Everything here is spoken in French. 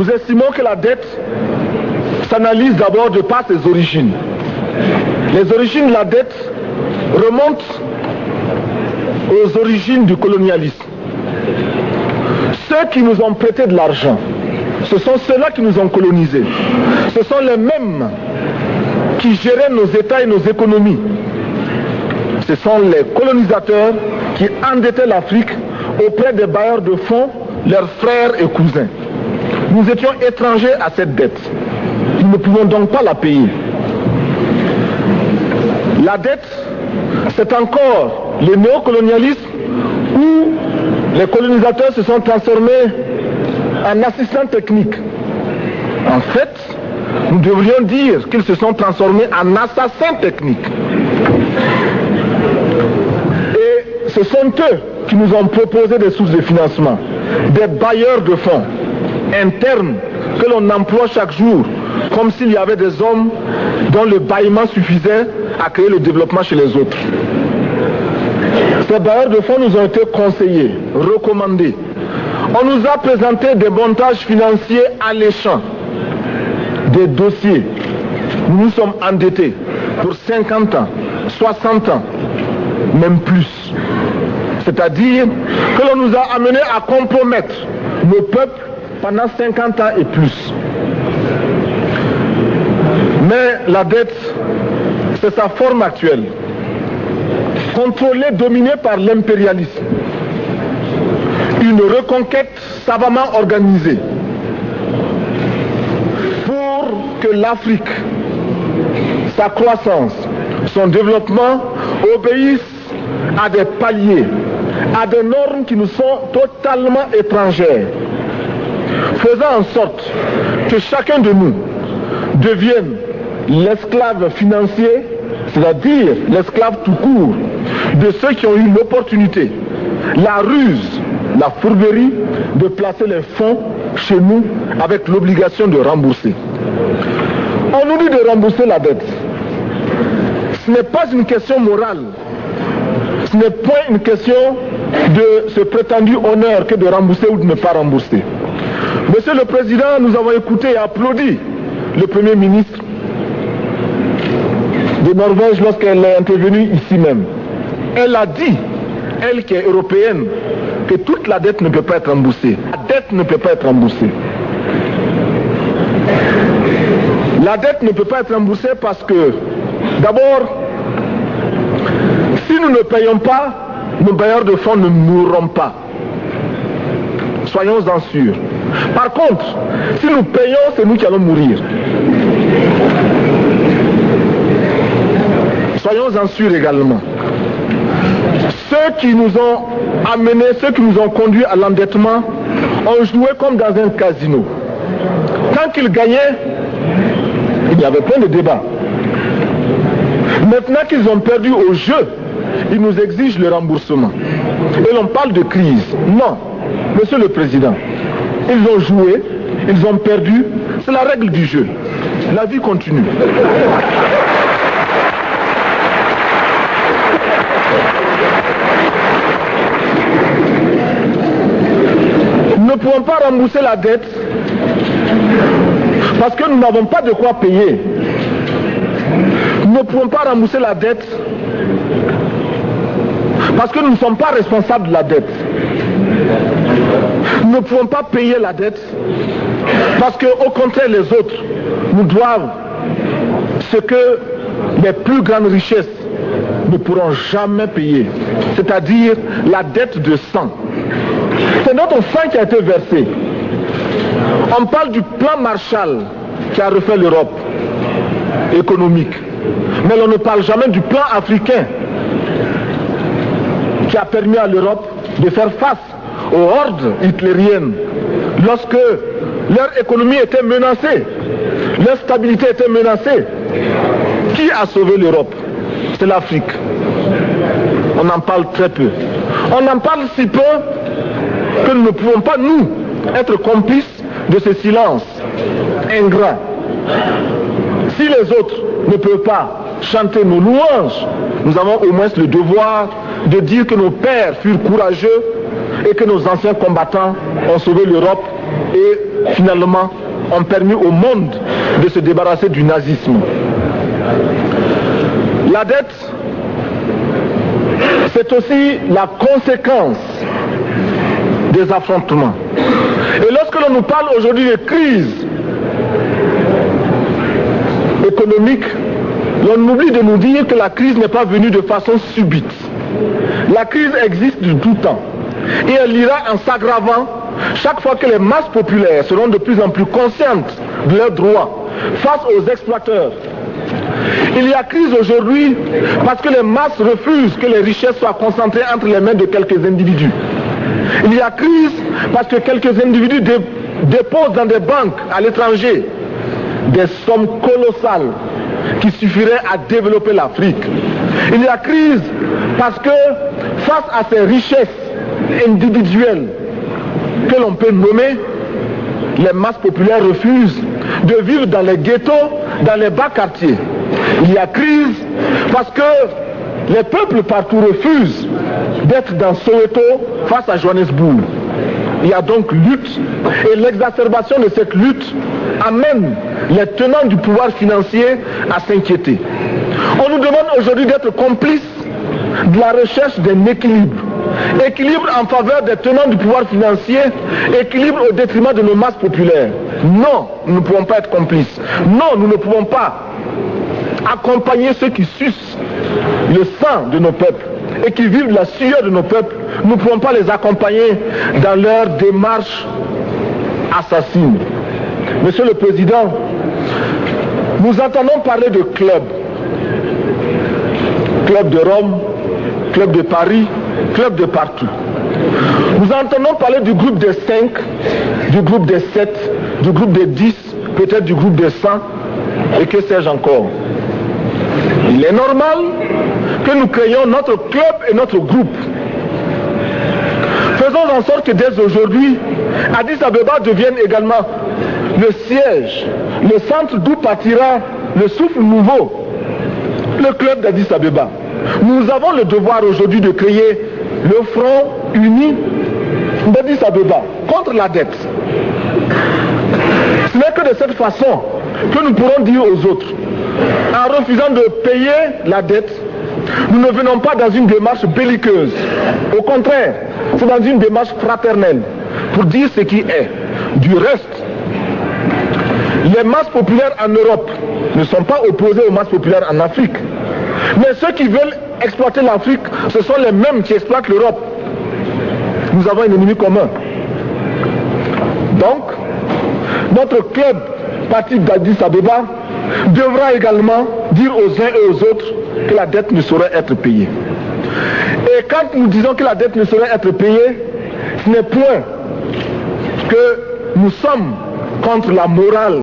Nous estimons que la dette s'analyse d'abord de par ses origines. Les origines de la dette remontent aux origines du colonialisme. Ceux qui nous ont prêté de l'argent, ce sont ceux-là qui nous ont colonisés. Ce sont les mêmes qui géraient nos États et nos économies. Ce sont les colonisateurs qui endettaient l'Afrique auprès des bailleurs de fonds, leurs frères et cousins. Nous étions étrangers à cette dette. Nous ne pouvons donc pas la payer. La dette, c'est encore le néocolonialisme où les colonisateurs se sont transformés en assistants techniques. En fait, nous devrions dire qu'ils se sont transformés en assassins techniques. Et ce sont eux qui nous ont proposé des sources de financement, des bailleurs de fonds internes que l'on emploie chaque jour, comme s'il y avait des hommes dont le bâillement suffisait à créer le développement chez les autres. Ces bailleurs de fonds nous ont été conseillés, recommandés. On nous a présenté des montages financiers alléchants, des dossiers. Nous nous sommes endettés pour 50 ans, 60 ans, même plus. C'est-à-dire que l'on nous a amenés à compromettre nos peuples pendant 50 ans et plus. Mais la dette, c'est sa forme actuelle. Contrôlée, dominée par l'impérialisme. Une reconquête savamment organisée pour que l'Afrique, sa croissance, son développement obéissent à des paliers, à des normes qui nous sont totalement étrangères, faisant en sorte que chacun de nous devienne l'esclave financier, c'est-à-dire l'esclave tout court de ceux qui ont eu l'opportunité, la ruse, la fourberie de placer les fonds chez nous avec l'obligation de rembourser. On nous dit de rembourser la dette. Ce n'est pas une question morale. Ce n'est pas une question de ce prétendu honneur que de rembourser ou de ne pas rembourser. Monsieur le Président, nous avons écouté et applaudi le Premier ministre de Norvège lorsqu'elle est intervenue ici même. Elle a dit, elle qui est européenne, que toute la dette ne peut pas être remboursée. La dette ne peut pas être remboursée. La dette ne peut pas être remboursée parce que, d'abord, si nous ne payons pas, nos bailleurs de fonds ne mourront pas. Soyons-en sûrs. Par contre, si nous payons, c'est nous qui allons mourir. Soyons-en sûrs également. Ceux qui nous ont amenés, ceux qui nous ont conduits à l'endettement, ont joué comme dans un casino. Tant qu'ils gagnaient, il y avait plein de débats. Maintenant qu'ils ont perdu au jeu, ils nous exigent le remboursement. Et l'on parle de crise. Non, Monsieur le Président, ils ont joué, ils ont perdu, c'est la règle du jeu. La vie continue. Nous ne pouvons pas rembourser la dette parce que nous n'avons pas de quoi payer. Nous ne pouvons pas rembourser la dette parce que nous ne sommes pas responsables de la dette. Nous ne pouvons pas payer la dette parce que, au contraire, les autres nous doivent ce que les plus grandes richesses ne pourront jamais payer, c'est-à-dire la dette de sang. C'est notre sang qui a été versé. On parle du plan Marshall qui a refait l'Europe économique. Mais on ne parle jamais du plan africain qui a permis à l'Europe de faire face aux hordes hitlériennes lorsque leur économie était menacée, leur stabilité était menacée. Qui a sauvé l'Europe? C'est l'Afrique. On en parle très peu. On en parle si peu que nous ne pouvons pas, nous, être complices de ce silence ingrat. Si les autres ne peuvent pas chanter nos louanges, nous avons au moins le devoir de dire que nos pères furent courageux et que nos anciens combattants ont sauvé l'Europe et finalement ont permis au monde de se débarrasser du nazisme. La dette, c'est aussi la conséquence des affrontements. Et lorsque l'on nous parle aujourd'hui de crise économique, l'on oublie de nous dire que la crise n'est pas venue de façon subite. La crise existe de tout temps. Et elle ira en s'aggravant chaque fois que les masses populaires seront de plus en plus conscientes de leurs droits face aux exploiteurs. Il y a crise aujourd'hui parce que les masses refusent que les richesses soient concentrées entre les mains de quelques individus. Il y a crise parce que quelques individus déposent dans des banques à l'étranger des sommes colossales qui suffiraient à développer l'Afrique. Il y a crise parce que face à ces richesses individuelles que l'on peut nommer, les masses populaires refusent de vivre dans les ghettos, dans les bas quartiers. Il y a crise parce que les peuples partout refusent d'être dans Soweto face à Johannesburg. Il y a donc lutte, et l'exacerbation de cette lutte amène les tenants du pouvoir financier à s'inquiéter. On nous demande aujourd'hui d'être complices de la recherche d'un équilibre. Équilibre en faveur des tenants du pouvoir financier, équilibre au détriment de nos masses populaires. Non, nous ne pouvons pas être complices. Non, nous ne pouvons pas accompagner ceux qui sucent le sang de nos peuples et qui vivent la sueur de nos peuples. Nous ne pouvons pas les accompagner dans leur démarche assassine. Monsieur le Président, nous entendons parler de clubs. Club de Rome, club de Paris, club de partout. Nous entendons parler du groupe des 5, du groupe des 7, du groupe des 10, peut-être du groupe des 100, et que sais-je encore. Il est normal que nous créions notre club et notre groupe. Faisons en sorte que dès aujourd'hui, Addis Abeba devienne également le siège, le centre d'où partira le souffle nouveau, le club d'Addis Abeba. Nous avons le devoir aujourd'hui de créer le front uni d'Addis Abeba contre la dette. Ce n'est que de cette façon que nous pourrons dire aux autres, en refusant de payer la dette, nous ne venons pas dans une démarche belliqueuse. Au contraire, c'est dans une démarche fraternelle pour dire ce qui est. Du reste, les masses populaires en Europe ne sont pas opposées aux masses populaires en Afrique. Mais ceux qui veulent exploiter l'Afrique, ce sont les mêmes qui exploitent l'Europe. Nous avons un ennemi commun. Donc, notre club parti d'Addis Abeba devra également dire aux uns et aux autres que la dette ne saurait être payée. Et quand nous disons que la dette ne saurait être payée, ce n'est point que nous sommes contre la morale